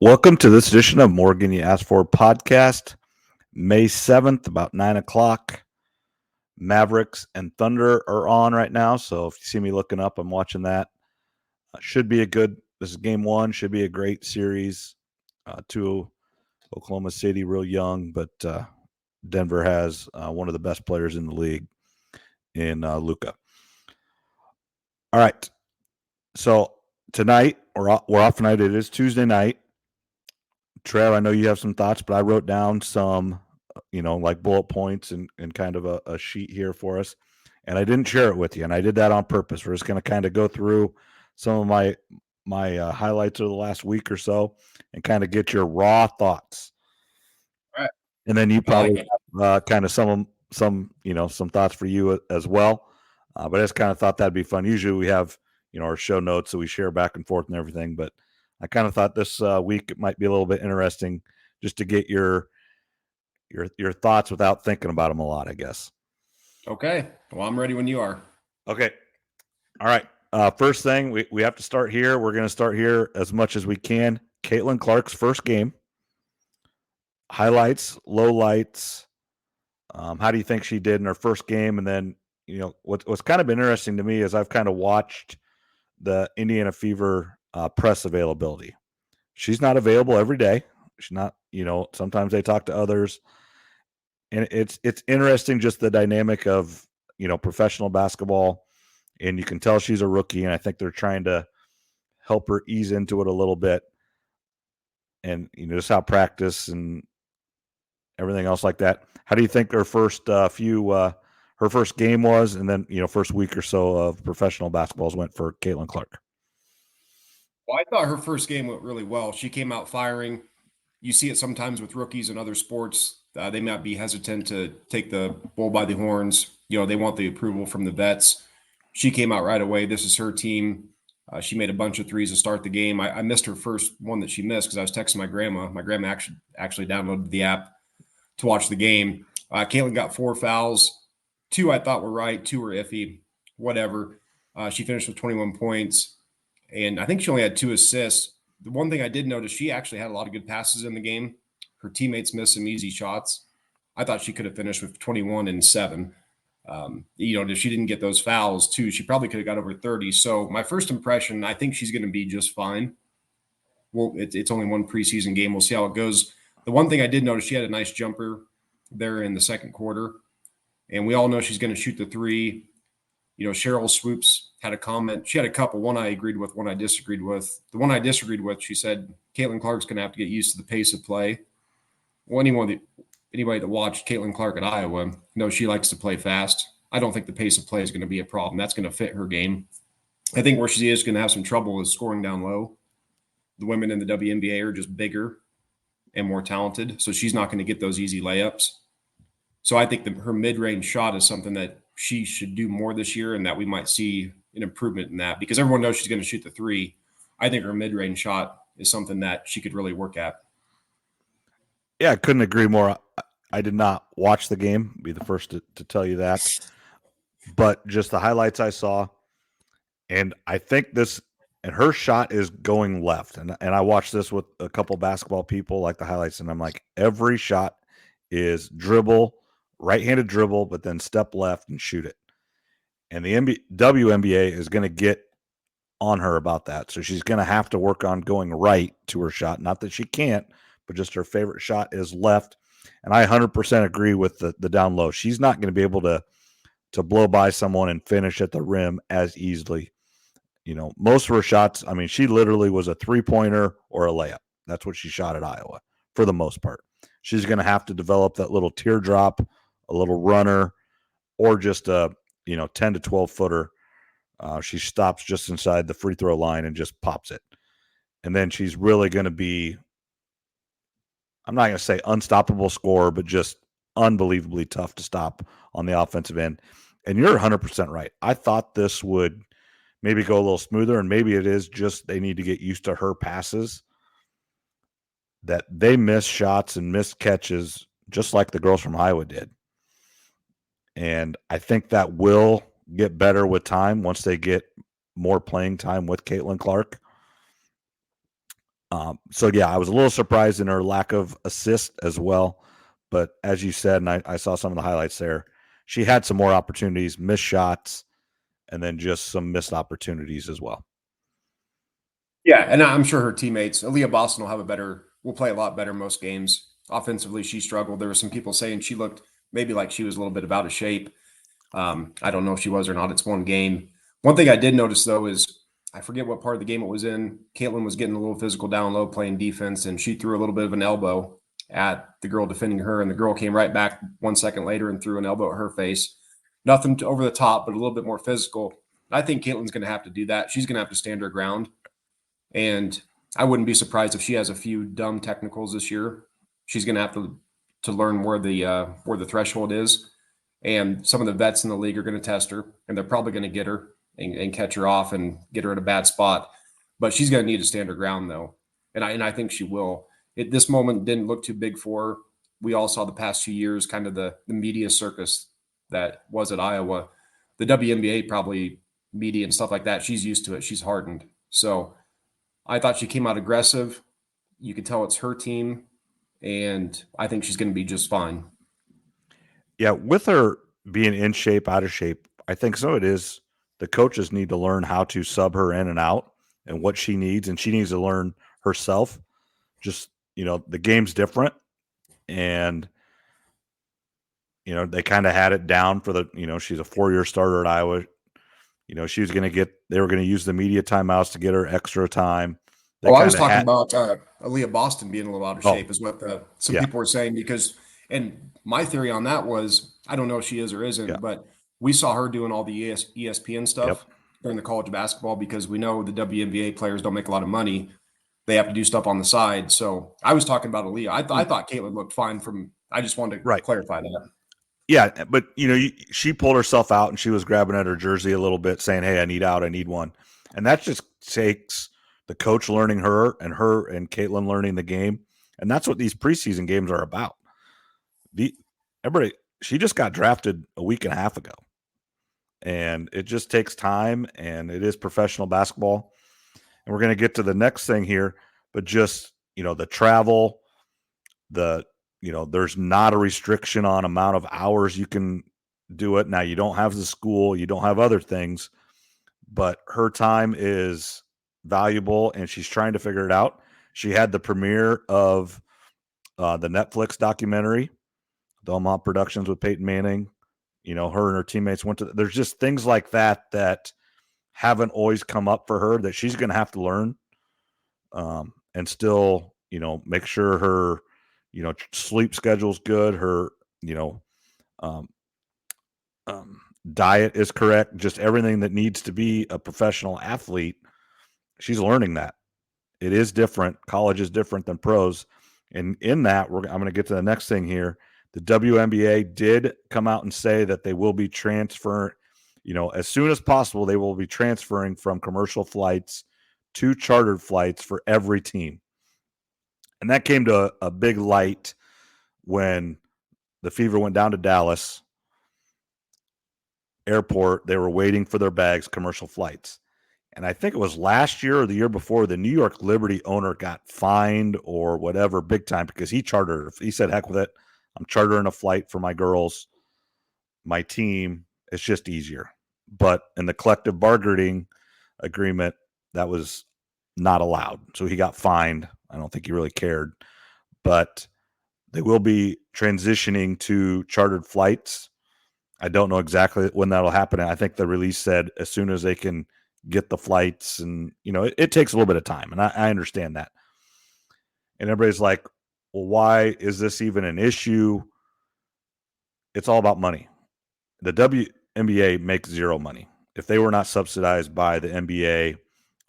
Welcome to this edition of Morgan You Asked For podcast, May 7th, about 9 o'clock. Mavericks and Thunder are on right now, so if you see me looking up, I'm watching that. This is game one, should be a great series. To Oklahoma City, real young, but Denver has one of the best players in the league in Luka. All right, so tonight, we're off tonight. It is Tuesday night. Trev, I know you have some thoughts, but I wrote down some, like bullet points and kind of a sheet here for us. And I didn't share it with you, and I did that on purpose. We're just going to kind of go through some of my highlights of the last week or so and kind of get your raw thoughts. All right. And then you I probably like have kind of some thoughts for you as well. But I just kind of thought that'd be fun. Usually we have, our show notes that we share back and forth and everything, but I kind of thought this week it might be a little bit interesting just to get your thoughts without thinking about them a lot, I guess. Okay. Well, I'm ready when you are. Okay. All right. First thing, we have to start here. We're going to start here as much as we can. Caitlin Clark's first game. Highlights, lowlights. How do you think she did in her first game? And then, what's kind of been interesting to me is I've kind of watched the Indiana Fever press availability. She's not available every day. She's not, sometimes they talk to others. And it's interesting just the dynamic of, professional basketball. And you can tell she's a rookie, and I think they're trying to help her ease into it a little bit. And, just how practice and everything else like that. How do you think her first her first game was, and then, first week or so of professional basketballs went for Caitlin Clark? Well, I thought her first game went really well. She came out firing. You see it sometimes with rookies in other sports. They might be hesitant to take the bull by the horns. They want the approval from the vets. She came out right away. This is her team. She made a bunch of threes to start the game. I missed her first one that she missed because I was texting my grandma. My grandma actually downloaded the app to watch the game. Caitlin got 4 fouls. 2 I thought were right. 2 were iffy. Whatever. She finished with 21 points. And I think she only had 2 assists. The one thing I did notice, she actually had a lot of good passes in the game. Her teammates missed some easy shots. I thought she could have finished with 21 and 7. If she didn't get those fouls too, she probably could have got over 30. So my first impression, I think she's going to be just fine. Well, it's only one preseason game. We'll see how it goes. The one thing I did notice, she had a nice jumper there in the second quarter. And we all know she's going to shoot the 3. Cheryl Swoops had a comment. She had a couple. One I agreed with, one I disagreed with. The one I disagreed with, she said, Caitlin Clark's going to have to get used to the pace of play. Well, anybody that watched Caitlin Clark at Iowa knows she likes to play fast. I don't think the pace of play is going to be a problem. That's going to fit her game. I think where she is going to have some trouble is scoring down low. The women in the WNBA are just bigger and more talented, so she's not going to get those easy layups. So I think her mid-range shot is something that she should do more this year, and that we might see an improvement in that because everyone knows she's going to shoot the 3. I think her mid-range shot is something that she could really work at. Yeah, I couldn't agree more. I did not watch the game, be the first to tell you that. But just the highlights I saw, and I think her shot is going left. And I watched this with a couple basketball people, like the highlights, and I'm like, every shot is dribble, right-handed dribble, but then step left and shoot it. And the WNBA is going to get on her about that. So she's going to have to work on going right to her shot. Not that she can't, but just her favorite shot is left. And I 100% agree with the down low. She's not going to be able to blow by someone and finish at the rim as easily. Most of her shots, I mean, she literally was a 3-pointer or a layup. That's what she shot at Iowa for the most part. She's going to have to develop that little teardrop, a little runner, or just a 10 to 12 footer. She stops just inside the free throw line and just pops it. And then she's really going to be, I'm not going to say unstoppable scorer, but just unbelievably tough to stop on the offensive end. And you're 100% right. I thought this would maybe go a little smoother, and maybe it is just they need to get used to her passes, that they miss shots and miss catches just like the girls from Iowa did. And I think that will get better with time once they get more playing time with Caitlin Clark. So yeah, I was a little surprised in her lack of assist as well. But as you said, and I saw some of the highlights there, she had some more opportunities, missed shots, and then just some missed opportunities as well. Yeah, and I'm sure her teammates, Aaliyah Boston, will play a lot better most games. Offensively, she struggled. There were some people saying she looked maybe like she was a little bit out of shape. I don't know if she was or not. It's one game. One thing I did notice though is I forget what part of the game it was in. Caitlin was getting a little physical down low playing defense, and she threw a little bit of an elbow at the girl defending her, and the girl came right back 1 second later and threw an elbow at her face. Nothing over the top, but a little bit more physical. I think Caitlin's going to have to do that. She's going to have to stand her ground, and I wouldn't be surprised if she has a few dumb technicals this year. She's going to have to learn where the threshold is, and some of the vets in the league are going to test her, and they're probably going to get her and catch her off and get her in a bad spot. But she's going to need to stand her ground though, and I think she will. This moment didn't look too big for her. We all saw the past 2 years, kind of the media circus that was at Iowa. The WNBA probably media and stuff like that. She's used to it. She's hardened. So I thought she came out aggressive. You could tell it's her team, and I think she's going to be just fine. Yeah, with her being in shape, out of shape, I think so. It is the coaches need to learn how to sub her in and out and what she needs, and she needs to learn herself. Just the game's different, and they kind of had it down for she's a 4-year starter at Iowa. She was going to they were going to use the media timeouts to get her extra time. I was talking about Aaliyah Boston being a little out of shape, is what some yeah. people were saying. And my theory on that was, I don't know if she is or isn't, but we saw her doing all the ESPN stuff during the college basketball, because we know the WNBA players don't make a lot of money. They have to do stuff on the side. So I was talking about Aaliyah. I thought Caitlin looked fine I just wanted to clarify that. Yeah, but she pulled herself out and she was grabbing at her jersey a little bit, saying, "Hey, I need out, I need one," and that just takes the coach learning her and Caitlin learning the game, and that's what these preseason games are about. She just got drafted a week and a half ago, and it just takes time, and it is professional basketball, and we're going to get to the next thing here, but just the travel, there's not a restriction on amount of hours you can do it. Now, you don't have the school, you don't have other things, but her time is valuable and she's trying to figure it out. She had the premiere of the Netflix documentary, the Omaha Productions with Peyton Manning. Her and her teammates went to, there's just things like that haven't always come up for her that she's going to have to learn, and still, make sure her, sleep schedule's good. Her, um, diet is correct. Just everything that needs to be a professional athlete. She's learning that. It is different. College is different than pros. And in that, I'm going to get to the next thing here. The WNBA did come out and say that they will be transferring, as soon as possible, they will be transferring from commercial flights to chartered flights for every team. And that came to a big light when the Fever went down to Dallas airport. They were waiting for their bags, commercial flights. And I think it was last year or the year before, the New York Liberty owner got fined or whatever big time because he said, heck with it. I'm chartering a flight for my girls, my team. It's just easier. But in the collective bargaining agreement, that was not allowed. So he got fined. I don't think he really cared. But they will be transitioning to chartered flights. I don't know exactly when that'll happen. I think the release said as soon as they can get the flights, and it takes a little bit of time, and I understand that. And everybody's like, well, why is this even an issue? It's all about money. The WNBA makes zero money. If they were not subsidized by the NBA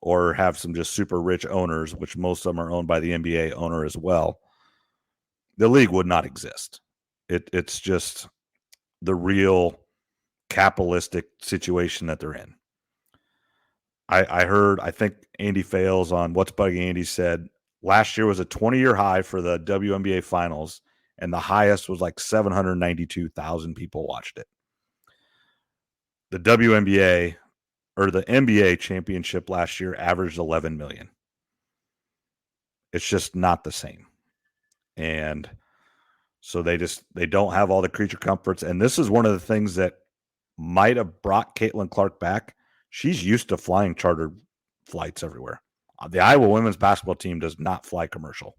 or have some just super rich owners, which most of them are owned by the NBA owner as well, the league would not exist. It's just the real capitalistic situation that they're in. I heard, I think Andy Fales on What's Bugging Andy said last year was a 20-year high for the WNBA finals, and the highest was like 792,000 people watched it. The WNBA or the NBA championship last year averaged 11 million. It's just not the same. And so they don't have all the creature comforts. And this is one of the things that might have brought Caitlin Clark back. She's used to flying chartered flights everywhere. The Iowa women's basketball team does not fly commercial.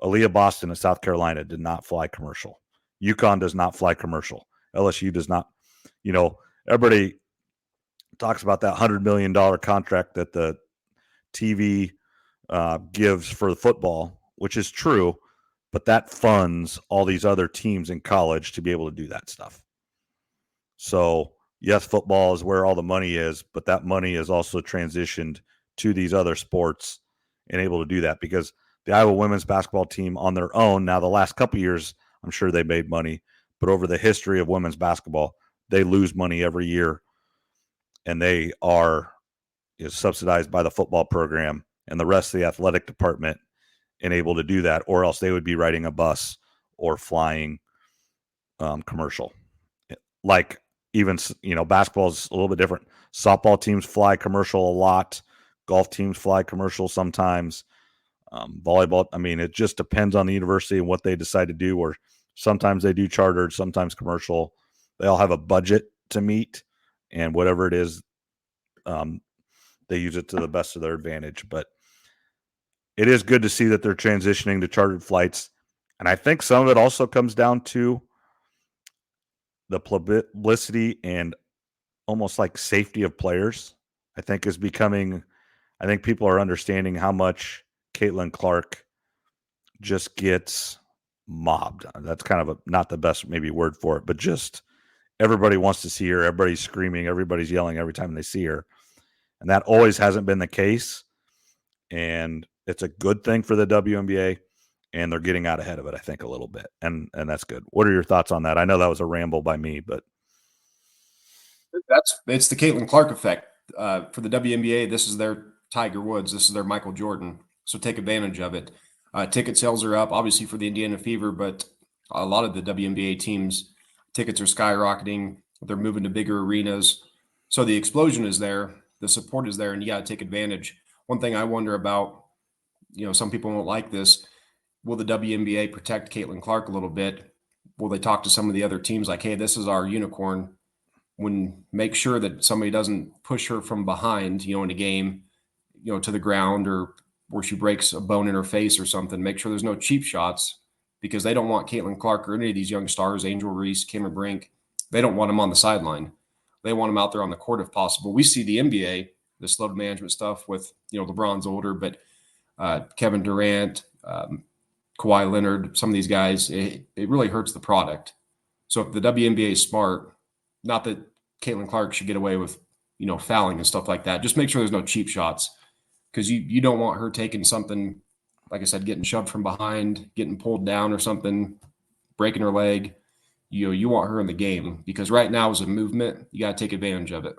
Aaliyah Boston of South Carolina did not fly commercial. UConn does not fly commercial. LSU does not. Everybody talks about that $100 million contract that the TV gives for the football, which is true, but that funds all these other teams in college to be able to do that stuff. So, yes, football is where all the money is, but that money is also transitioned to these other sports and able to do that because the Iowa women's basketball team on their own, now the last couple of years, I'm sure they made money, but over the history of women's basketball, they lose money every year, and they are subsidized by the football program and the rest of the athletic department and able to do that, or else they would be riding a bus or flying commercial. Like even, basketball is a little bit different. Softball teams fly commercial a lot. Golf teams fly commercial sometimes. Volleyball, it just depends on the university and what they decide to do, or sometimes they do chartered, sometimes commercial. They all have a budget to meet, and whatever it is, they use it to the best of their advantage. But it is good to see that they're transitioning to chartered flights. And I think some of it also comes down to the publicity and almost like safety of players. I think people are understanding how much Caitlin Clark just gets mobbed. That's kind of not the best maybe word for it, but just everybody wants to see her. Everybody's screaming. Everybody's yelling every time they see her. And that always hasn't been the case. And it's a good thing for the WNBA. And they're getting out ahead of it, I think, a little bit. And that's good. What are your thoughts on that? I know that was a ramble by me, but it's the Caitlin Clark effect. For the WNBA, this is their Tiger Woods. This is their Michael Jordan. So take advantage of it. Ticket sales are up, obviously, for the Indiana Fever, but a lot of the WNBA teams, tickets are skyrocketing. They're moving to bigger arenas. So the explosion is there. The support is there, and you got to take advantage. One thing I wonder about, some people won't like this. Will the WNBA protect Caitlin Clark a little bit? Will they talk to some of the other teams like, hey, this is our unicorn? Make sure that somebody doesn't push her from behind, in a game, to the ground, or where she breaks a bone in her face or something. Make sure there's no cheap shots, because they don't want Caitlin Clark or any of these young stars, Angel Reese, Cameron Brink. They don't want them on the sideline. They want them out there on the court if possible. We see the NBA, this load management stuff with, LeBron's older, but Kevin Durant, Kawhi Leonard, some of these guys, it really hurts the product. So if the WNBA is smart, not that Caitlin Clark should get away with, fouling and stuff like that, just make sure there's no cheap shots, because you don't want her taking something, like I said, getting shoved from behind, getting pulled down or something, breaking her leg. You want her in the game, because right now as a movement, you got to take advantage of it.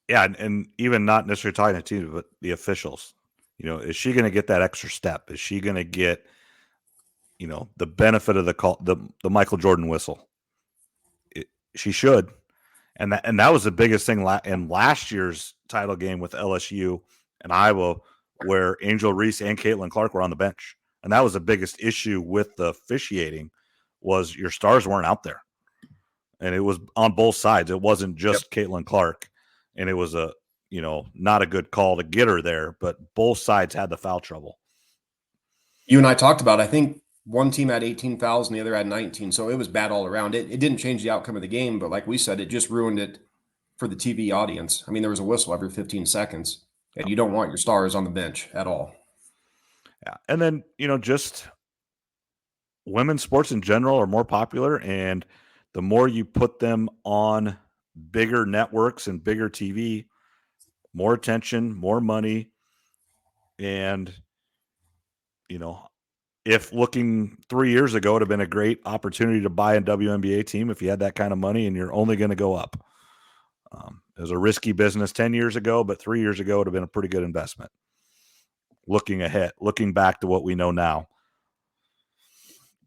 Yeah, and even not necessarily talking to teams, but the officials. Is she going to get that extra step? Is she going to get, the benefit of the call, the Michael Jordan whistle? She should, and that was the biggest thing in last year's title game with LSU and Iowa, where Angel Reese and Caitlin Clark were on the bench, and that was the biggest issue with the officiating, was your stars weren't out there, and it was on both sides. It wasn't just Caitlin Clark, and it was not a good call to get her there, but both sides had the foul trouble. You and I talked about, I think one team had 18 fouls and the other had 19. So it was bad all around. It didn't change the outcome of the game, but like we said, it just ruined it for the TV audience. There was a whistle every 15 seconds, and you don't want your stars on the bench at all. Yeah. And then, just women's sports in general are more popular, and the more you put them on bigger networks and bigger TV, more attention, more money. And, if looking 3 years ago, it would have been a great opportunity to buy a WNBA team if you had that kind of money and you're only going to go up. It was a risky business 10 years ago, but 3 years ago, it would have been a pretty good investment. Looking ahead, looking back to what we know now.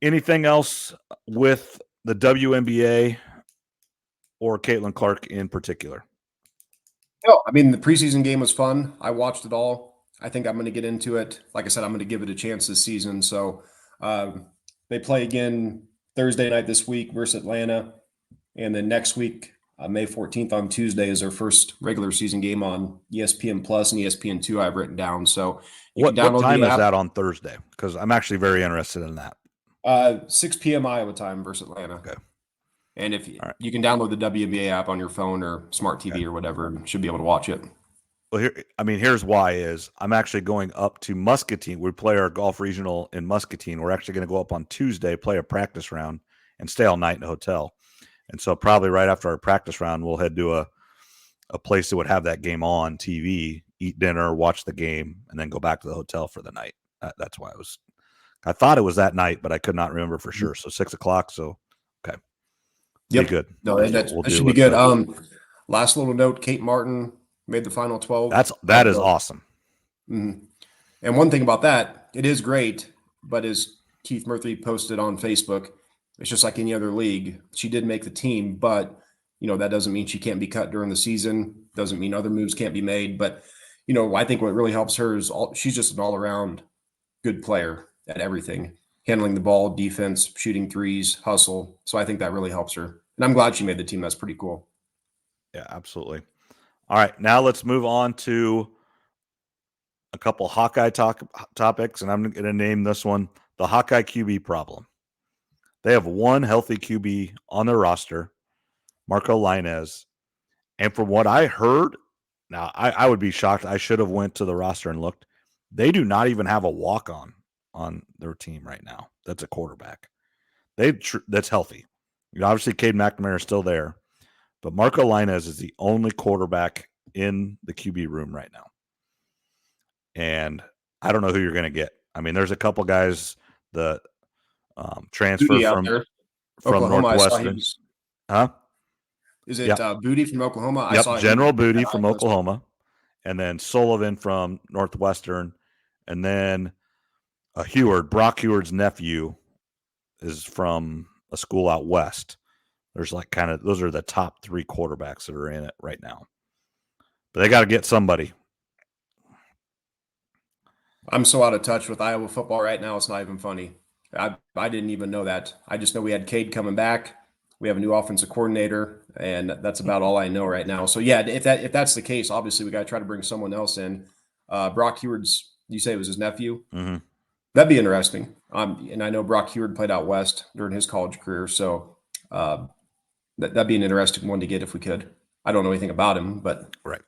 Anything else with the WNBA or Caitlin Clark in particular? No, the preseason game was fun. I watched it all. I think I'm going to get into it. Like I said, I'm going to give it a chance this season. So they play again Thursday night this week versus Atlanta. And then next week, May 14th on Tuesday is their first regular season game on ESPN Plus and ESPN2 I've written down. So you can What download time the is app. that on Thursday? Because I'm actually very interested in that. 6 p.m. Iowa time versus Atlanta. Okay. And if All right. you can download the WNBA app on your phone or smart TV or whatever, and should be able to watch it. Well, here's why is I'm actually going up to Muscatine. We play our golf regional in Muscatine. We're actually going to go up on Tuesday, play a practice round, and stay all night in a hotel. And so probably right after our practice round, we'll head to a place that would have that game on TV, eat dinner, watch the game, and then go back to the hotel for the night. That's why I thought it was that night, but I could not remember for sure. So 6 o'clock. So, okay. Yep. Be good. No, that should be good. Last little note, Kate Martin made the final 12. That is awesome. Mm-hmm. And one thing about that, it is great, but as Keith Murphy posted on Facebook, it's just like any other league. She did make the team, but that doesn't mean she can't be cut during the season. Doesn't mean other moves can't be made. But I think what really helps her is she's just an all-around good player at everything, handling the ball, defense, shooting threes, hustle. So I think that really helps her. And I'm glad she made the team. That's pretty cool. Yeah, absolutely. All right, now let's move on to a couple Hawkeye topics, and I'm going to name this one the Hawkeye QB problem. They have one healthy QB on their roster, Marco Linez, and from what I heard, now I would be shocked. I should have went to the roster and looked. They do not even have a walk-on on their team right now. That's a quarterback. That's healthy. Obviously, Cade McNamara is still there, but Marco Linez is the only quarterback in the QB room right now. And I don't know who you're going to get. I mean, there's a couple guys the transfer from Northwestern. Huh? Is it Booty from Oklahoma? Yep, General Booty from Oklahoma. And then Sullivan from Northwestern. And then Brock Heward's nephew is from a school out west. There's those are the top three quarterbacks that are in it right now. But they got to get somebody. I'm so out of touch with Iowa football right now. It's not even funny. I didn't even know that. I just know we had Cade coming back. We have a new offensive coordinator, and that's about all I know right now. So yeah, if that's the case, obviously we got to try to bring someone else in. Brock Heward's, you say it was his nephew? Mm-hmm. That'd be interesting. And I know Brock Heward played out west during his college career, so that'd be an interesting one to get if we could. I don't know anything about him, but right.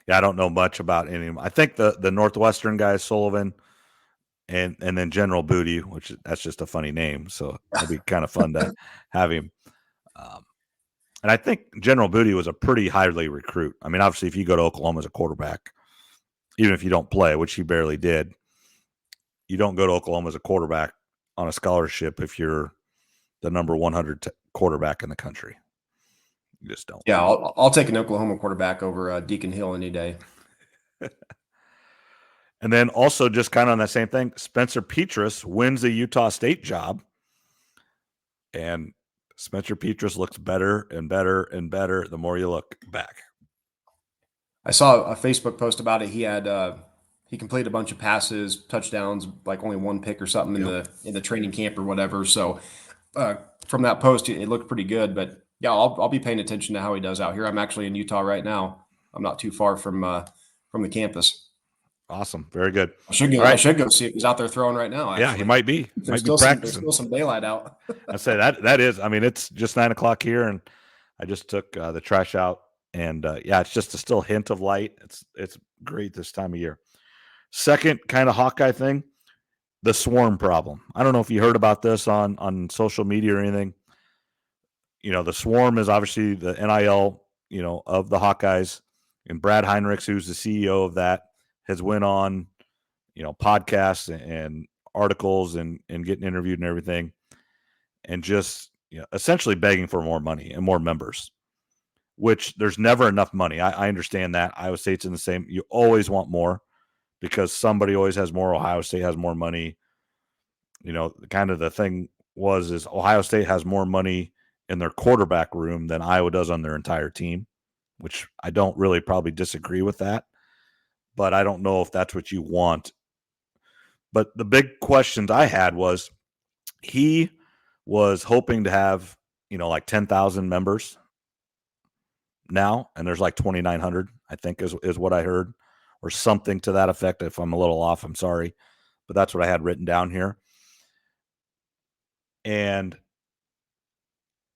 Yeah, I don't know much about any of them. I think the Northwestern guy, Sullivan, and then General Booty, that's just a funny name, so it'd be kind of fun to have him. And I think General Booty was a pretty highly recruit. I mean, obviously, if you go to Oklahoma as a quarterback, even if you don't play, which he barely did, you don't go to Oklahoma as a quarterback on a scholarship if you're the number 100 quarterback in the country. You just don't. Yeah, I'll take an Oklahoma quarterback over Deacon Hill any day. And then also just kind of on that same thing, Spencer Petras wins the Utah State job. And Spencer Petras looks better and better and better the more you look back. I saw a Facebook post about it. He had he completed a bunch of passes, touchdowns, like only one pick or something in the training camp or whatever. So from that post, it looked pretty good. But yeah, I'll be paying attention to how he does out here. I'm actually in Utah right now. I'm not too far from the campus. Awesome, very good. I should go see if he's out there throwing right now. Actually. Yeah, he might be. There's still some daylight out. I say that is. I mean, it's just 9 o'clock here, and I just took the trash out, and yeah, it's just a still hint of light. It's great this time of year. Second kind of Hawkeye thing, the swarm problem. I don't know if you heard about this on social media or anything. The swarm is obviously the NIL, of the Hawkeyes, and Brad Heinrichs, who's the CEO of that, has went on, podcasts and articles and getting interviewed and everything, and just essentially begging for more money and more members, which there's never enough money. I understand that. Iowa State's in the same. You always want more because somebody always has more. Ohio State has more money. Kind of the thing is Ohio State has more money in their quarterback room than Iowa does on their entire team, which I don't really probably disagree with that. but I don't know if that's what you want. But the big questions I had was he was hoping to have, like 10,000 members now, and there's like 2,900, I think is what I heard, or something to that effect. If I'm a little off, I'm sorry, but that's what I had written down here. And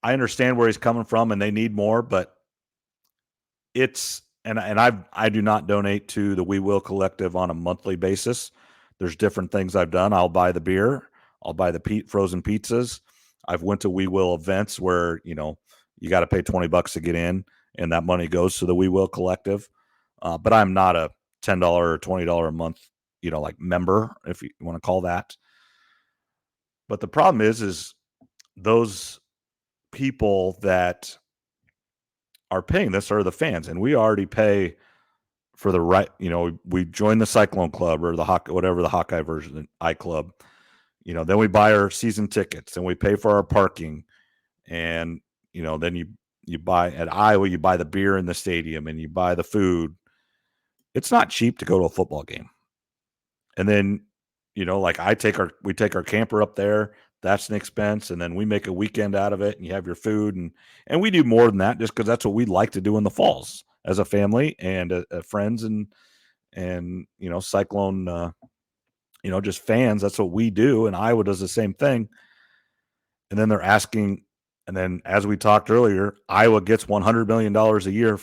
I understand where he's coming from, and they need more, but it's and I do not donate to the We Will Collective on a monthly basis. There's different things I've done. I'll buy the beer, I'll buy the frozen pizzas. I've went to We Will events where you got to pay $20 to get in, and that money goes to the We Will Collective. But I'm not a $10 or $20 a month, like member, if you want to call that. But the problem is those people that are paying this are the fans, and we already pay for the right. We join the Cyclone Club or the whatever the Hawkeye version, I Club. Then we buy our season tickets and we pay for our parking, and then you buy at Iowa, you buy the beer in the stadium and you buy the food. It's not cheap to go to a football game. And then, like we take our camper up there. That's an expense. And then we make a weekend out of it, and you have your food, and we do more than that just because that's what we like to do in the falls as a family and friends and Cyclone, just fans. That's what we do. And Iowa does the same thing. And then they're asking, and then as we talked earlier, Iowa gets $100 million a year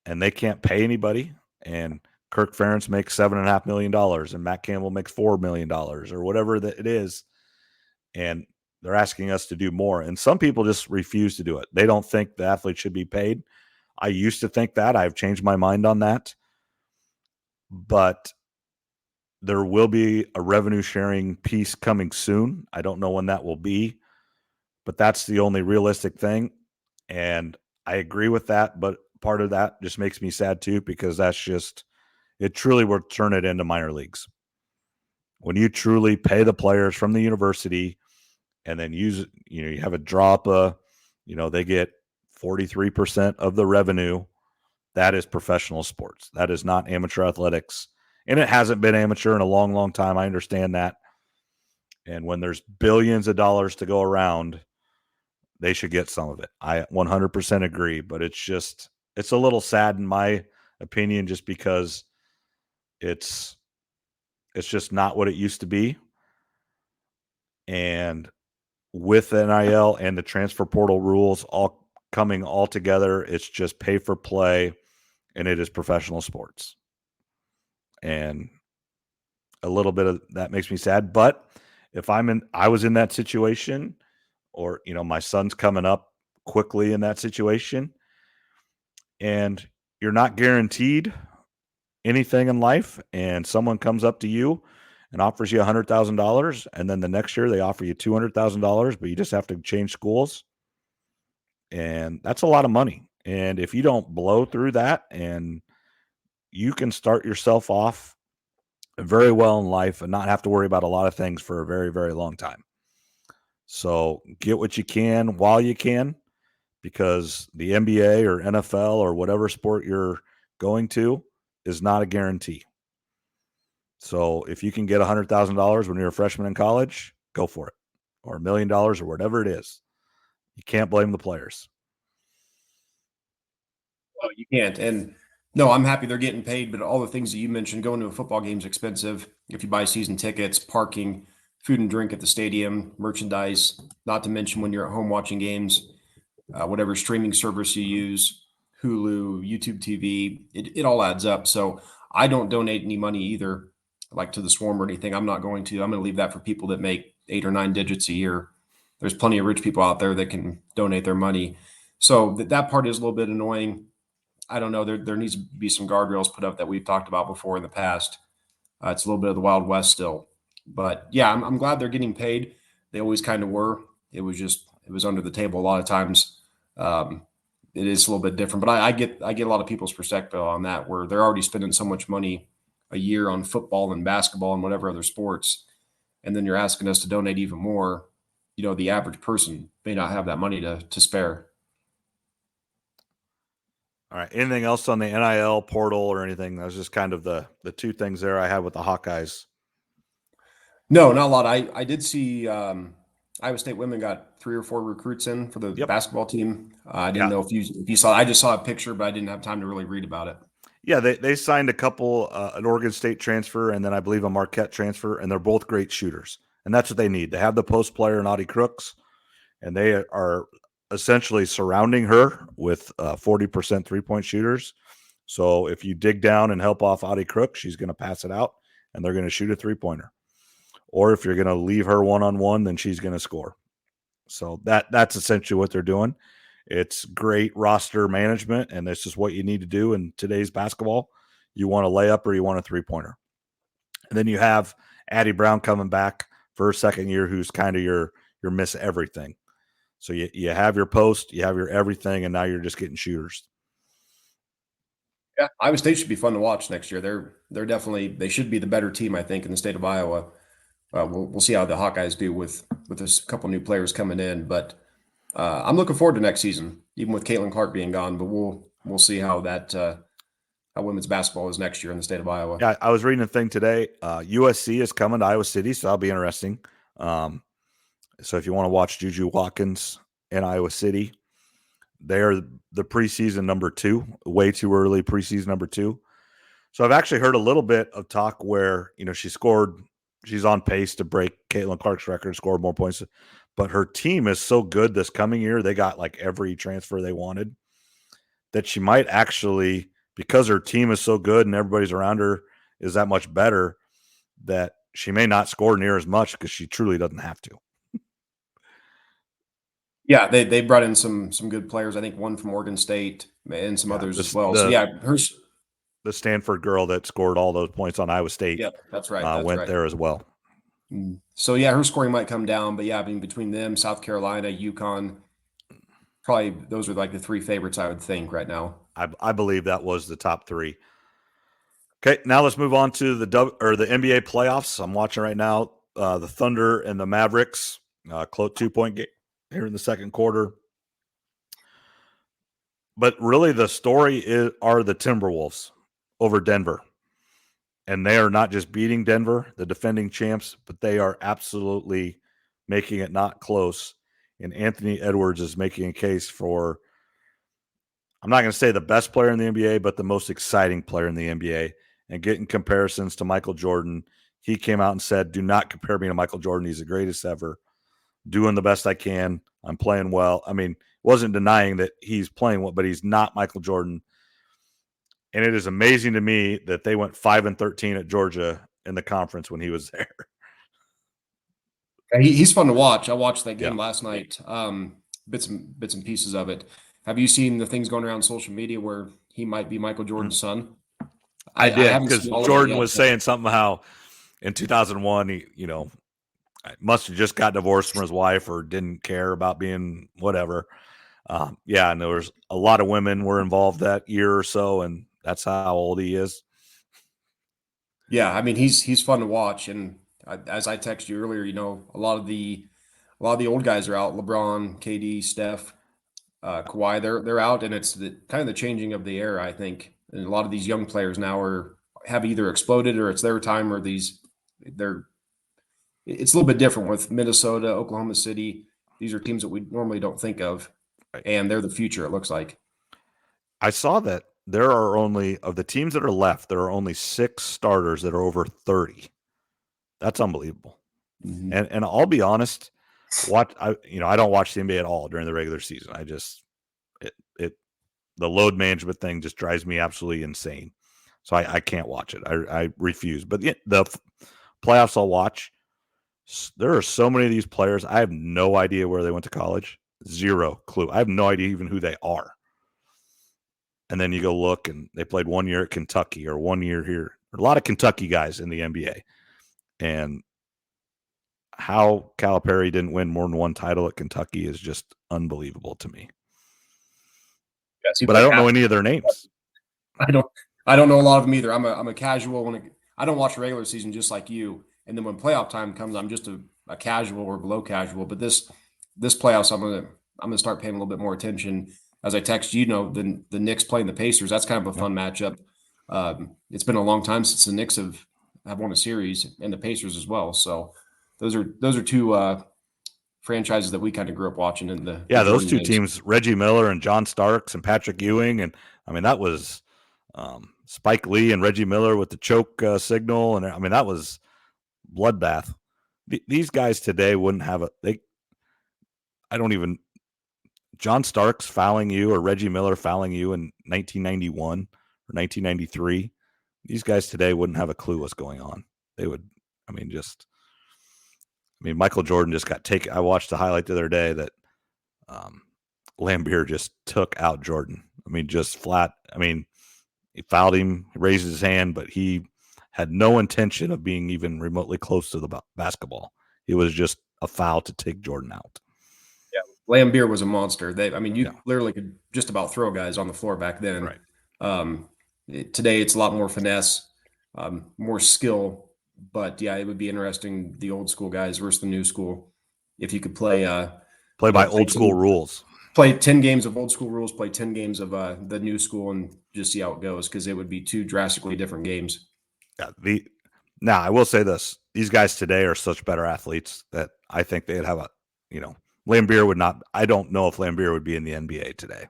and they can't pay anybody. And Kirk Ferentz makes $7.5 million, and Matt Campbell makes $4 million, or whatever that it is. And they're asking us to do more. And some people just refuse to do it. They don't think the athlete should be paid. I used to think that. I've changed my mind on that. But there will be a revenue sharing piece coming soon. I don't know when that will be, but that's the only realistic thing. And I agree with that. But part of that just makes me sad too, because it truly will turn it into minor leagues. When you truly pay the players from the university and then you have a drop, they get 43% of the revenue. That is professional sports. That is not amateur athletics. And it hasn't been amateur in a long, long time. I understand that. And when there's billions of dollars to go around, they should get some of it. I 100% agree, but it's a little sad in my opinion, just because it's just not what it used to be. And with NIL and the transfer portal rules all coming all together, it's just pay for play, and it is professional sports. And a little bit of that makes me sad. But if I was in that situation, or, my son's coming up quickly in that situation, and you're not guaranteed anything in life, and someone comes up to you and offers you $100,000, and then the next year they offer you $200,000, but you just have to change schools, and that's a lot of money. And if you don't blow through that, and you can start yourself off very well in life and not have to worry about a lot of things for a very, very long time. So get what you can while you can, because the NBA or NFL or whatever sport you're going to is not a guarantee. So if you can get $100,000 when you're a freshman in college, go for it, or $1 million or whatever it is. You can't blame the players. Well, you can't. And no, I'm happy they're getting paid, but all the things that you mentioned, going to a football game is expensive. If you buy season tickets, parking, food and drink at the stadium, merchandise, not to mention when you're at home watching games, whatever streaming service you use, Hulu, YouTube TV, it all adds up. So I don't donate any money either, like to the Swarm or anything. I'm not going to. I'm going to leave that for people that make 8 or 9 digits a year. There's plenty of rich people out there that can donate their money. So that part is a little bit annoying. I don't know. There needs to be some guardrails put up that we've talked about before in the past. It's a little bit of the Wild West still, but yeah, I'm glad they're getting paid. They always kind of were. It was under the table a lot of times. Um, it is a little bit different, but I get a lot of people's perspective on that, where they're already spending so much money a year on football and basketball and whatever other sports, and then you're asking us to donate even more. The average person may not have that money to spare. All right. Anything else on the NIL portal or anything? That was just kind of the two things there I had with the Hawkeyes. No, not a lot. I did see Iowa State women got 3 or 4 recruits in for the Yep. basketball team. I didn't Yeah. know if you saw. I just saw a picture, but I didn't have time to really read about it. Yeah, they signed a couple, an Oregon State transfer, and then I believe a Marquette transfer, and they're both great shooters, and that's what they need. They have the post player in Audie Crooks, and they are essentially surrounding her with 40% 3-point shooters. So if you dig down and help off Audie Crooks, she's going to pass it out, and they're going to shoot a 3-pointer. Or if you're going to leave her one-on-one, then she's going to score. So that's essentially what they're doing. It's great roster management, and this is what you need to do in today's basketball. You want a layup or you want a 3-pointer. And then you have Addie Brown coming back for her second year, who's kind of your miss everything. So you have your post, you have your everything, and now you're just getting shooters. Yeah, Iowa State should be fun to watch next year. They're definitely they should be the better team, I think, in the state of Iowa. We'll see how the Hawkeyes do with this couple new players coming in, but I'm looking forward to next season, even with Caitlin Clark being gone. But we'll see how that how women's basketball is next year in the state of Iowa. Yeah, I was reading a thing today. USC is coming to Iowa City, so that'll be interesting. So if you want to watch Juju Watkins in Iowa City, they are the preseason number 2, way too early preseason number 2. So I've actually heard a little bit of talk where, she's on pace to break Caitlin Clark's record, scored more points, but her team is so good this coming year. They got like every transfer they wanted, that she might actually, because her team is so good and everybody's around her is that much better, that she may not score near as much because she truly doesn't have to. Yeah, they brought in some good players. I think one from Oregon State and some Yeah, others as well. So yeah, the Stanford girl that scored all those points on Iowa State, yep, that's right. That's went right. there as well. So yeah, her scoring might come down, but yeah, I mean between them, South Carolina, UConn, probably those are like the 3 favorites I would think right now. I believe that was the top 3. Okay, now let's move on to the NBA playoffs. I'm watching right now the Thunder and the Mavericks, close 2-point game here in the second quarter. But really, the story are the Timberwolves over Denver. And they are not just beating Denver, the defending champs, but they are absolutely making it not close. And Anthony Edwards is making a case for, I'm not going to say the best player in the NBA, but the most exciting player in the NBA. And getting comparisons to Michael Jordan. He came out and said, do not compare me to Michael Jordan. He's the greatest ever. Doing the best I can. I'm playing well. I mean, wasn't denying that he's playing well, but he's not Michael Jordan. And it is amazing to me that they went 5-13 at Georgia in the conference when he was there. He's fun to watch. I watched that game Yeah. last night, bits and pieces of it. Have you seen the things going around social media where he might be Michael Jordan's son? I I did, haven't because seen all of it Jordan yet, was but saying something how in 2001 he, must have just got divorced from his wife or didn't care about being whatever. Yeah, and there was a lot of women were involved that year or so, and that's how old he is. yeah, I mean he's fun to watch. And as I texted you earlier, a lot of the old guys are out. LeBron, KD, Steph, Kawhi, they're out, and it's kind of the changing of the era, I think. And a lot of these young players now have either exploded or it's their time, or they're it's a little bit different with Minnesota, Oklahoma City. These are teams that we normally don't think of, Right. and they're the future, it looks like. I saw that there are only, of the teams that are left, there are only 6 starters that are over 30. That's unbelievable. Mm-hmm. And I'll be honest, I don't watch the NBA at all during the regular season. I just the load management thing just drives me absolutely insane. So I can't watch it. I refuse. But the playoffs I'll watch. There are so many of these players. I have no idea where they went to college. Zero clue. I have no idea even who they are. And then you go look, and they played 1 year at Kentucky or 1 year here. There are a lot of Kentucky guys in the NBA. And how Calipari didn't win more than one title at Kentucky is just unbelievable to me. Yes, but I don't know any of their names. I don't know a lot of them either. I'm a casual I don't watch regular season just like you. And then when playoff time comes, I'm just a casual or below casual. But this playoffs, I'm gonna start paying a little bit more attention. as I text the Knicks playing the Pacers. That's kind of a fun matchup. It's been a long time since the Knicks have won a series, and the Pacers as well. So those are two franchises that we kind of grew up watching in the those Jordan two days. teams, Reggie Miller and John Starks and Patrick Ewing, and I mean that was Spike Lee and Reggie Miller with the choke signal, and I mean that was bloodbath. These guys today wouldn't have I don't even John Starks fouling you or Reggie Miller fouling you in 1991 or 1993. These guys today wouldn't have a clue what's going on. They would, Michael Jordan just got taken. I watched the highlight the other day that Lambeer just took out Jordan. Just flat. He fouled him, he raised his hand, but he had no intention of being even remotely close to the basketball. It was just a foul to take Jordan out. Yeah, Lambeer was a monster. You literally could just about throw guys on the floor back then. Right. Today, it's a lot more finesse, more skill. But yeah, it would be interesting, the old school guys versus the new school. If you could play by old school rules. Play 10 games of old school rules, play 10 games of the new school, and just see how it goes, because it would be two drastically different games. Yeah, now I will say this: these guys today are such better athletes that I think they'd have Lambeer would not. I don't know if Lambeer would be in the NBA today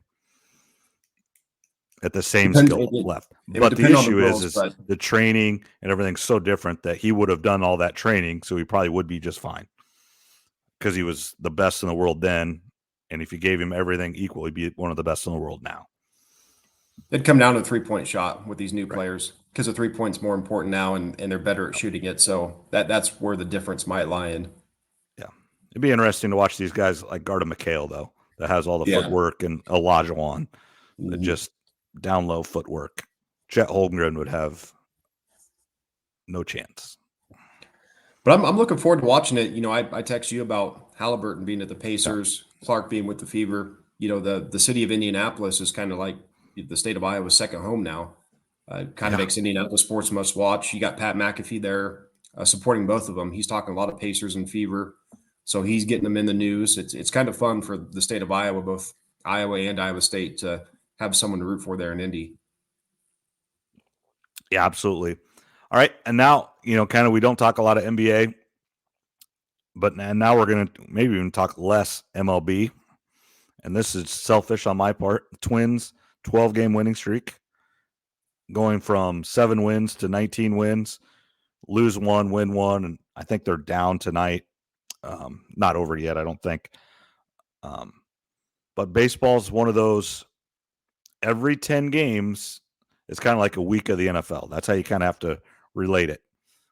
at the same skill left. But the issue is the training and everything's so different that he would have done all that training, so he probably would be just fine because he was the best in the world then. And if you gave him everything equal, he'd be one of the best in the world now. It'd come down to a 3-point shot with these new players, because the 3-point's more important now, and they're better at shooting it. So that's where the difference might lie in. Yeah. It'd be interesting to watch these guys like Garda McHale, though, that has all the footwork, and Olajuwon, that just down low footwork. Chet Holmgren would have no chance. But I'm looking forward to watching it. I text you about Halliburton being at the Pacers, Clark being with the Fever. The city of Indianapolis is kind of like the state of Iowa's second home now. Kind of makes Indianapolis sports must watch. You got Pat McAfee there supporting both of them. He's talking a lot of Pacers and Fever, so he's getting them in the news. It's kind of fun for the state of Iowa, both Iowa and Iowa State, to have someone to root for there in Indy. Yeah, absolutely. All right, and now kind of we don't talk a lot of NBA, but now we're going to maybe even talk less MLB. And this is selfish on my part. Twins, 12-game winning streak, going from 7 wins to 19 wins, lose 1, win 1, and I think they're down tonight. Not over yet, I don't think. But baseball's one of those, every 10 games, it's kind of like a week of the NFL. That's how you kind of have to relate it.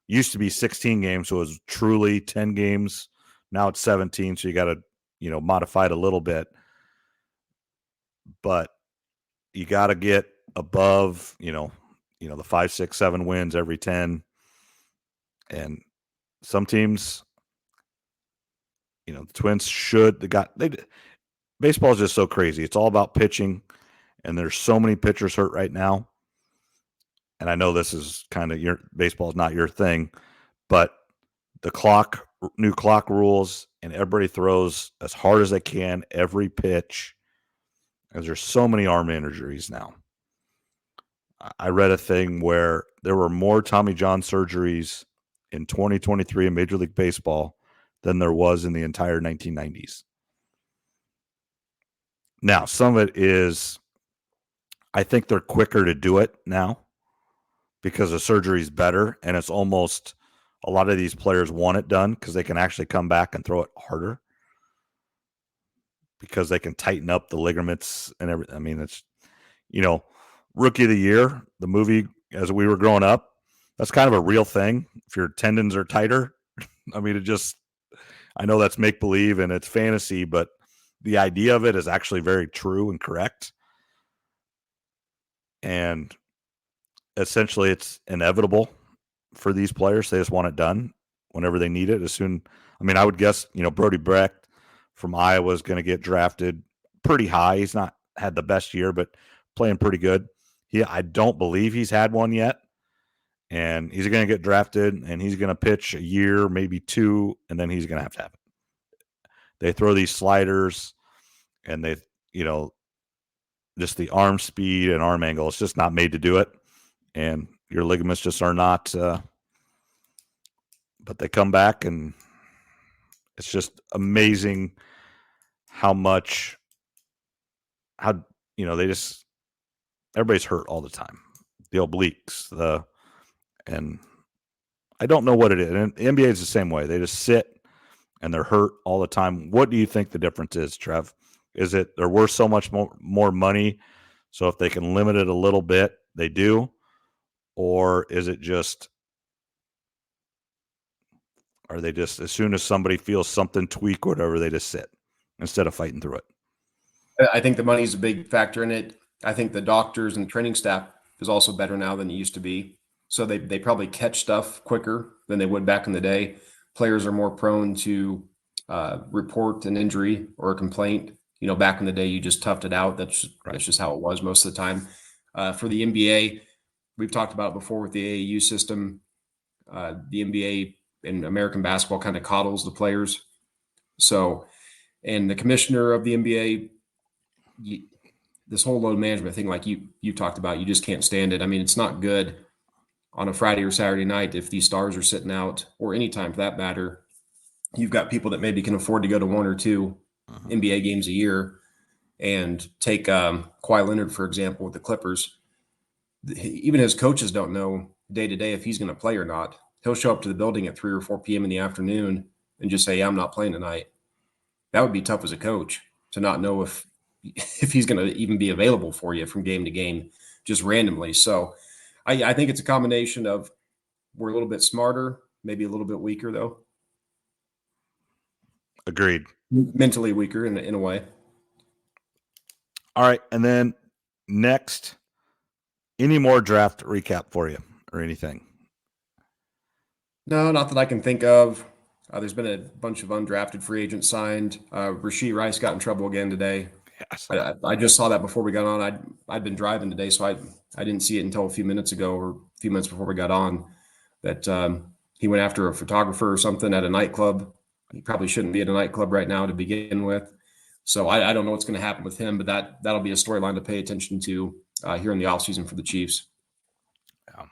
Used to be 16 games, so it was truly 10 games. Now it's 17, so you got to, modify it a little bit. But you got to get above, the 5, 6, 7 wins every 10. And some teams, the Twins baseball is just so crazy. It's all about pitching, and there's so many pitchers hurt right now. And I know this is kind of baseball is not your thing, but the new clock rules, and everybody throws as hard as they can every pitch. And there's so many arm injuries now. I read a thing where there were more Tommy John surgeries in 2023 in Major League Baseball than there was in the entire 1990s. Now, some of it is, I think they're quicker to do it now because the surgery is better, and it's almost, a lot of these players want it done because they can actually come back and throw it harder because they can tighten up the ligaments and everything. It's, Rookie of the Year, the movie, as we were growing up, that's kind of a real thing. If your tendons are tighter, I know that's make-believe and it's fantasy, but the idea of it is actually very true and correct. And essentially it's inevitable for these players. They just want it done whenever they need it. I would guess, Brody Brecht from Iowa is going to get drafted pretty high. He's not had the best year, but playing pretty good. I don't believe he's had one yet. And he's going to get drafted, and he's going to pitch a year, maybe 2, and then he's going to have it. They throw these sliders, and they, just the arm speed and arm angle. It's just not made to do it. And your ligaments just are not, but they come back, and it's just amazing how they just, everybody's hurt all the time. The obliques, and I don't know what it is. And the NBA is the same way. They just sit and they're hurt all the time. What do you think the difference is, Trev? Is it they're worth so much more money, so if they can limit it a little bit, they do? Or is it just, are they just, as soon as somebody feels something tweak or whatever, they just sit instead of fighting through it? I think the money is a big factor in it. I think the doctors and training staff is also better now than it used to be. So they probably catch stuff quicker than they would back in the day. Players are more prone to report an injury or a complaint. Back in the day, you just toughed it out. That's just how it was most of the time. For the NBA, we've talked about it before with the AAU system. The NBA and American basketball kind of coddles the players. So, and the commissioner of the NBA, this whole load management thing, like you talked about, you just can't stand it. I mean, it's not good on a Friday or Saturday night if these stars are sitting out, or any time for that matter. You've got people that maybe can afford to go to one or two NBA games a year, and take Kawhi Leonard, for example, with the Clippers. Even his coaches don't know day to day if he's going to play or not. He'll show up to the building at 3 or 4 p.m. in the afternoon and just say, yeah, I'm not playing tonight. That would be tough as a coach to not know if he's going to even be available for you from game to game, just randomly. So I think it's a combination of, we're a little bit smarter, maybe a little bit weaker, though. Agreed. Mentally weaker in a way. All right. And then next, any more draft recap for you or anything? No, not that I can think of. There's been a bunch of undrafted free agents signed. Rashee Rice got in trouble again today. Yeah, I just saw that before we got on. I'd been driving today, so I didn't see it until a few minutes ago, or a few minutes before we got on, that he went after a photographer or something at a nightclub. He probably shouldn't be at a nightclub right now to begin with. So I don't know what's going to happen with him, but that'll be a storyline to pay attention to here in the offseason for the Chiefs. Yeah.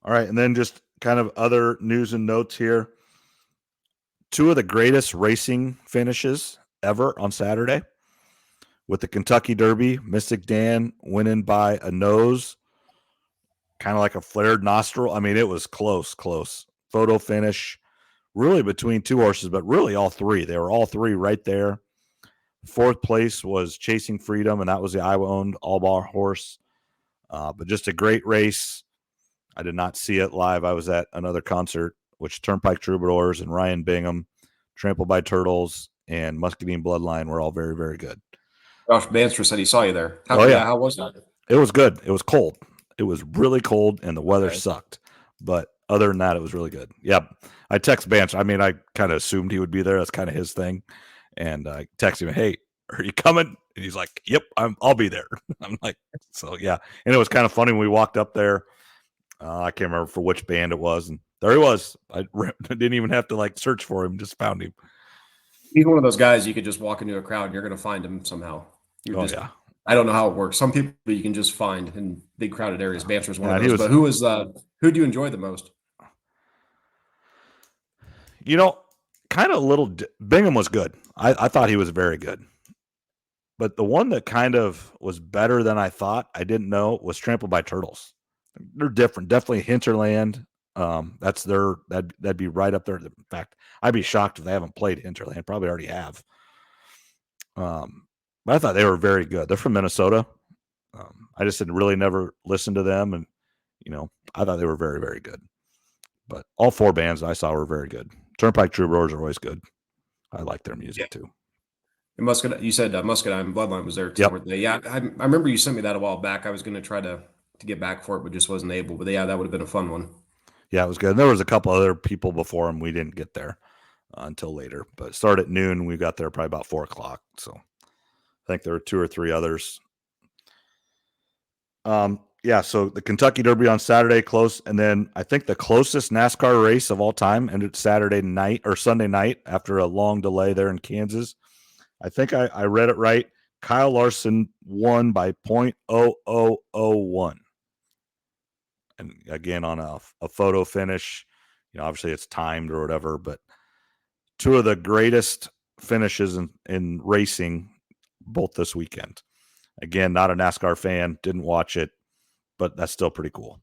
All right. And then just kind of other news and notes here. 2 of the greatest racing finishes ever on Saturday, with the Kentucky Derby, Mystic Dan winning by a nose, kind of like a flared nostril. I mean, it was close. Photo finish, really between 2 horses, but really all 3. They were all 3 right there. 4th place was Chasing Freedom, and that was the Iowa-owned all-bar horse. But just a great race. I did not see it live. I was at another concert, which Turnpike Troubadours and Ryan Bingham, Trampled by Turtles, and Muscadine Bloodline were all very, very good. Josh Banster said he saw you there. How was that? It was good. It was cold. It was really cold, and the weather sucked. But other than that, it was really good. Yeah, I text Banster. I mean, I kind of assumed he would be there. That's kind of his thing. And I texted him, "Hey, are you coming?" And he's like, "Yep, I'll be there." I'm like, so yeah. And it was kind of funny when we walked up there. I can't remember for which band it was, and there he was. I didn't even have to search for him; just found him. He's one of those guys you could just walk into a crowd and you're going to find him somehow. Yeah. I don't know how it works. Some people you can just find in big crowded areas. Banter is one of those. But who do you enjoy the most? Kind of a little. Bingham was good. I thought he was very good. But the one that kind of was better than I thought, I didn't know, was Trampled by Turtles. They're different. Definitely Hinterland. That's that'd be right up there. In fact, I'd be shocked if they haven't played Hinterland. Probably already have. But I thought they were very good. They're from Minnesota. I just had really never listened to them, and I thought they were very, very good. But all 4 bands I saw were very good. Turnpike Troubadours are always good. I like their music too. And you said Muscadine Bloodline was there too. Yep. Weren't they? Yeah, I remember you sent me that a while back. I was going to try to get back for it, but just wasn't able. But yeah, that would have been a fun one. Yeah, it was good. And there was a couple other people before him. We didn't get there until later, but it started at noon. We got there probably about 4:00. So I think there were 2 or 3 others. Yeah, so the Kentucky Derby on Saturday, close. And then I think the closest NASCAR race of all time ended Saturday night or Sunday night after a long delay there in Kansas. I think I read it right. Kyle Larson won by 0.0001. And again, on a photo finish, obviously it's timed or whatever, but two of the greatest finishes in racing both this weekend. Again, not a NASCAR fan, didn't watch it, but that's still pretty cool.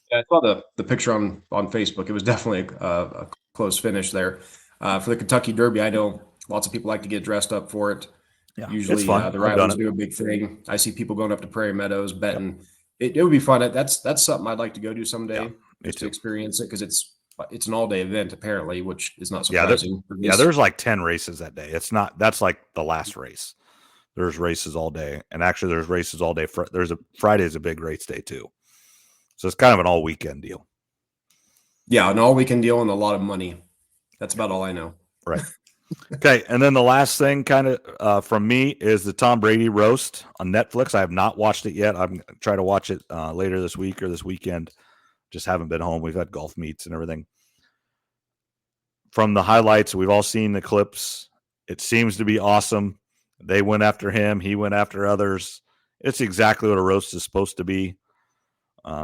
Yeah, I saw the picture on Facebook. It was definitely a close finish there. For the Kentucky Derby, I know lots of people like to get dressed up for it. Yeah, Usually, it's fun. the I've done Riley's it. do a big thing. I see people going up to Prairie Meadows Yep. betting. It would be fun. That's something I'd like to go do someday, Yeah, just to too. experience it, because it's an all day event apparently, which is not Yeah, surprising. there's like 10 races that day. It's not. That's like the last race. There's races all day, and actually, there's races all day. Friday's a big race day too, so it's kind of an all weekend deal. Yeah, an all weekend deal and a lot of money. That's about all I know. Right. Okay, and then the last thing, kind of from me, is the Tom Brady roast on Netflix. I have not watched it yet. I'm trying to watch it later this week or this weekend. Just haven't been home. We've had golf meets and everything. From the highlights, we've all seen the clips. It seems to be awesome. They went after him. He went after others. It's exactly what a roast is supposed to be.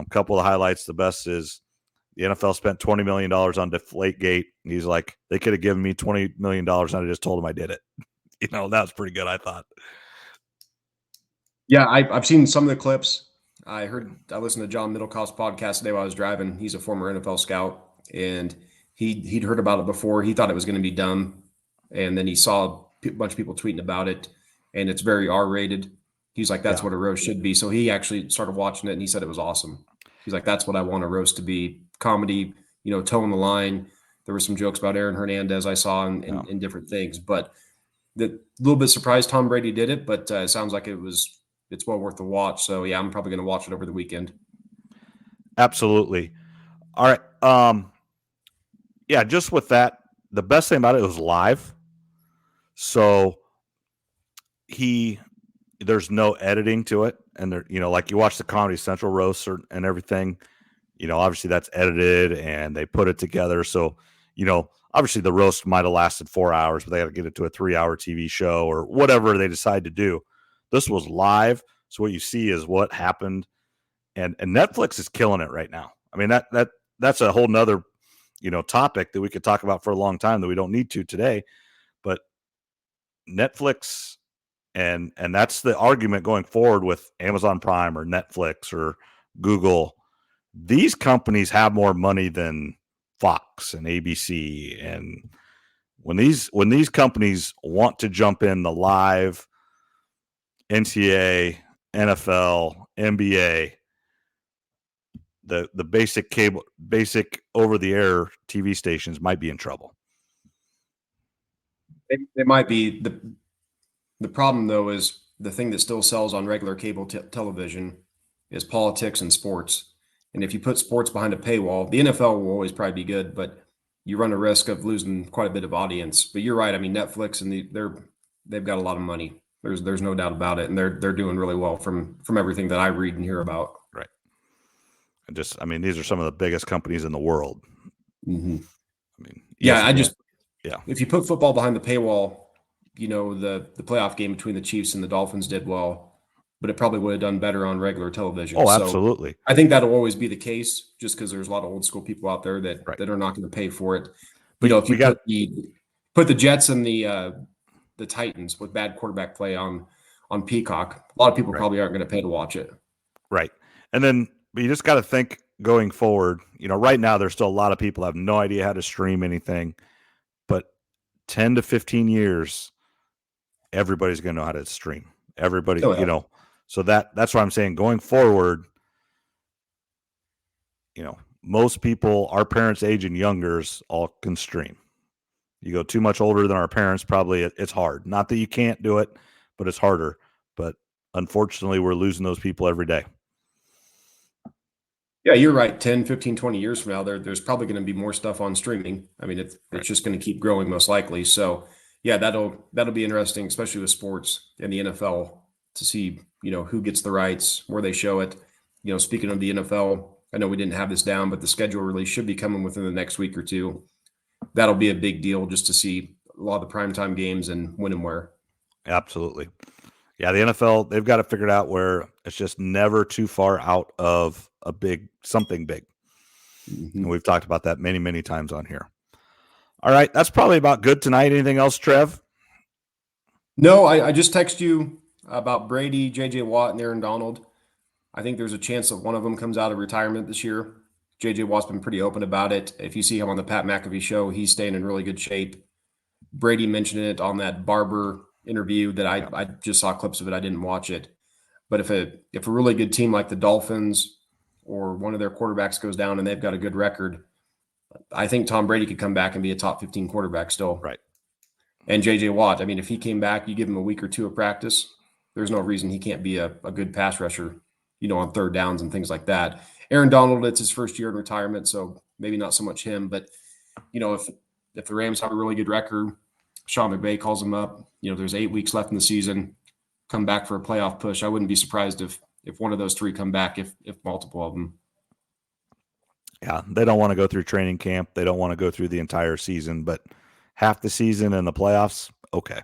Couple of highlights. The best is the NFL spent $20 million on Deflategate. He's like, they could have given me $20 million and I just told them I did it. That was pretty good, I thought. Yeah, I've seen some of the clips. I listened to John Middlecoff's podcast today while I was driving. He's a former NFL scout, and he'd heard about it before. He thought it was going to be dumb, and then he saw a bunch of people tweeting about it, and it's very R-rated. He's like, that's what a roast should be. So he actually started watching it, and he said it was awesome. He's like, that's what I want a roast to be. Comedy, towing the line. There were some jokes about Aaron Hernandez I saw in different things, but the little bit surprised Tom Brady did it, but it sounds like it's well worth the watch. So yeah, I'm probably going to watch it over the weekend. Absolutely. All right. Yeah, just with that, the best thing about it was live. So there's no editing to it. And there, like you watch the Comedy Central roasts and everything, obviously that's edited and they put it together. So, obviously the roast might have lasted 4 hours, but they got to get it to a 3-hour TV show or whatever they decide to do. This was live. So what you see is what happened. And Netflix is killing it right now. I mean, that's a whole nother, topic that we could talk about for a long time that we don't need to today, but Netflix and that's the argument going forward with Amazon Prime or Netflix or Google. These companies have more money than Fox and ABC, and when these companies want to jump in the live NCAA, NFL, NBA, the basic over the air TV stations might be in trouble. It might be. The problem though is the thing that still sells on regular cable television is politics and sports. And if you put sports behind a paywall, the NFL will always probably be good, but you run a risk of losing quite a bit of audience. But you're right. I mean, Netflix and they've got a lot of money. There's no doubt about it, and they're doing really well from everything that I read and hear about. Right. These are some of the biggest companies in the world. Mm-hmm. ESPN, if you put football behind the paywall, the playoff game between the Chiefs and the Dolphins did well, but it probably would have done better on regular television. Oh, absolutely. So I think that'll always be the case, just because there's a lot of old school people out there that are not going to pay for it. But if you put the Jets and the Titans with bad quarterback play on Peacock, a lot of people probably aren't going to pay to watch it. Right. And then you just got to think going forward, right now there's still a lot of people have no idea how to stream anything, but 10 to 15 years, everybody's going to know how to stream. Everybody, so that's why I'm saying going forward, most people, our parents' age and youngers, all can stream. You go too much older than our parents, probably it's hard. Not that you can't do it, but it's harder. But unfortunately, we're losing those people every day. Yeah, you're right. 10, 15, 20 years from now, there's probably going to be more stuff on streaming. I mean, it's just going to keep growing most likely. So yeah, that'll be interesting, especially with sports and the NFL, to see, who gets the rights, where they show it. Speaking of the NFL, I know we didn't have this down, but the schedule release should be coming within the next week or two. That'll be a big deal just to see a lot of the primetime games and when and where. Absolutely. Yeah, the NFL, they've got to figure it out where it's just never too far out of something big. And we've talked about that many, many times on here. All right, that's probably about good tonight. Anything else, Trev? No, I just text you about Brady, J.J. Watt, and Aaron Donald. I think there's a chance that one of them comes out of retirement this year. J.J. Watt's been pretty open about it. If you see him on the Pat McAfee show, he's staying in really good shape. Brady mentioned it on that Barber interview that I just saw clips of it. I didn't watch it. But if a really good team like the Dolphins or one of their quarterbacks goes down and they've got a good record, I think Tom Brady could come back and be a top 15 quarterback still. Right. And J.J. Watt, I mean, if he came back, you give him a week or two of practice, there's no reason he can't be a good pass rusher, on third downs and things like that. Aaron Donald, it's his first year in retirement, so maybe not so much him. But, if the Rams have a really good record, Sean McVay calls him up, there's 8 weeks left in the season, come back for a playoff push. I wouldn't be surprised if one of those three come back, if multiple of them. Yeah, they don't want to go through training camp. They don't want to go through the entire season, but half the season and the playoffs, okay.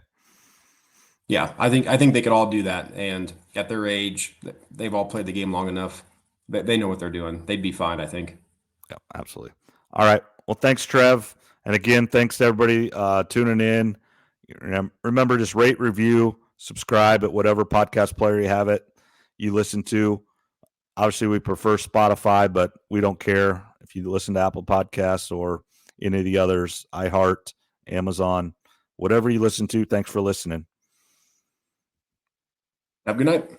Yeah, I think they could all do that. And at their age, they've all played the game long enough. They know what they're doing. They'd be fine, I think. Yeah, absolutely. All right. Well, thanks, Trev. And again, thanks to everybody tuning in. Remember, just rate, review, subscribe at whatever podcast player you listen to. Obviously, we prefer Spotify, but we don't care if you listen to Apple Podcasts or any of the others, iHeart, Amazon, whatever you listen to. Thanks for listening. Have a good night.